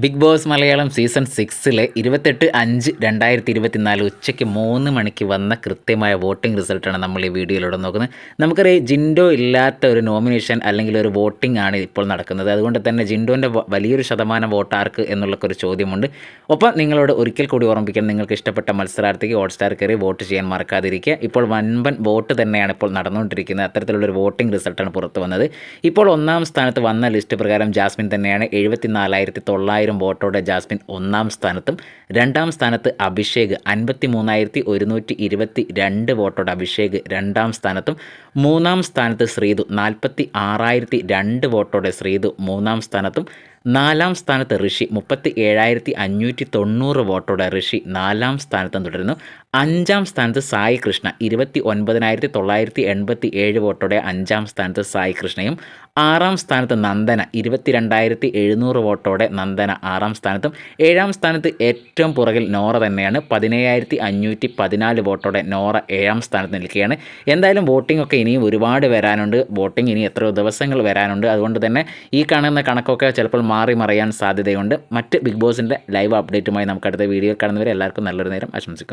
Big boss Malayalam season 6-ലെ 28/5/2024 ഉച്ചയ്ക്ക് 3 മണിക്ക് വന്ന കൃത്യമായ വോട്ടിംഗ് റിസൾട്ടാണ് നമ്മൾ ഈ വീഡിയോയിലൂടെ നോക്കുന്നത്. നമുക്കറിയാം, ജിൻഡോ ഇല്ലാത്ത ഒരു നോമിനേഷൻ അല്ലെങ്കിൽ ഒരു വോട്ടിംഗ് ആണ് ഇപ്പോൾ നടക്കുന്നത്. അതുകൊണ്ട് തന്നെ ജിൻഡോൻ്റെ വലിയൊരു ശതമാനം വോട്ട് ആർക്ക് എന്നുള്ളൊരു ചോദ്യമുണ്ട്. ഒപ്പം നിങ്ങളോട് ഒരിക്കൽ കൂടി ഓർമ്മിക്കാൻ, നിങ്ങൾക്ക് ഇഷ്ടപ്പെട്ട മത്സരാർത്ഥിക്ക് ഹോട്ട്സ്റ്റാർ കയറി വോട്ട് ചെയ്യാൻ മറക്കാതിരിക്കുക. ഇപ്പോൾ വൻപൻ വോട്ട് തന്നെയാണ് ഇപ്പോൾ നടന്നുകൊണ്ടിരിക്കുന്നത്. അത്തരത്തിലുള്ളൊരു വോട്ടിംഗ് റിസൾട്ടാണ് പുറത്തു വന്നത്. ഇപ്പോൾ ഒന്നാം സ്ഥാനത്ത് വന്ന ലിസ്റ്റ് പ്രകാരം ജാസ്മിൻ തന്നെയാണ്. 74,900 വോട്ടോടെ ജാസ്മിൻ ഒന്നാം സ്ഥാനത്തും, രണ്ടാം സ്ഥാനത്ത് അഭിഷേക് 53,122 വോട്ടോടെ അഭിഷേക് രണ്ടാം സ്ഥാനത്തും, മൂന്നാം സ്ഥാനത്ത് ശ്രീതു 46,002 വോട്ടോടെ ശ്രീതു മൂന്നാം സ്ഥാനത്തും, നാലാം സ്ഥാനത്ത് ഋഷി 37,590 വോട്ടോടെ ഋഷി നാലാം സ്ഥാനത്തും തുടരുന്നു. അഞ്ചാം സ്ഥാനത്ത് സായി കൃഷ്ണ 29,987 വോട്ടോടെ അഞ്ചാം സ്ഥാനത്ത് സായി കൃഷ്ണയും, ആറാം സ്ഥാനത്ത് നന്ദന 22,700 വോട്ടോടെ നന്ദന ആറാം സ്ഥാനത്തും, ഏഴാം സ്ഥാനത്ത് ഏറ്റവും പുറകിൽ നോറ തന്നെയാണ്. 17,514 വോട്ടോടെ നോറ ഏഴാം സ്ഥാനത്ത് നിൽക്കുകയാണ്. എന്തായാലും വോട്ടിംഗ് ഒക്കെ ഇനിയും ഒരുപാട് വരാനുണ്ട്. വോട്ടിംഗ് ഇനി എത്രയോ ദിവസങ്ങൾ വരാനുണ്ട്. അതുകൊണ്ട് തന്നെ ഈ കാണുന്ന കണക്കൊക്കെ ചിലപ്പോൾ മാറി മറിയാൻ സാധ്യതയുണ്ട്. മറ്റ് ബിഗ് ബോസിൻ്റെ ലൈവ് അപ്ഡേറ്റുമായി നമുക്ക് അടുത്ത വീഡിയോയിൽ കാണുന്നവരെ എല്ലാവർക്കും നല്ലൊരു നേരം ആശംസിക്കുന്നു.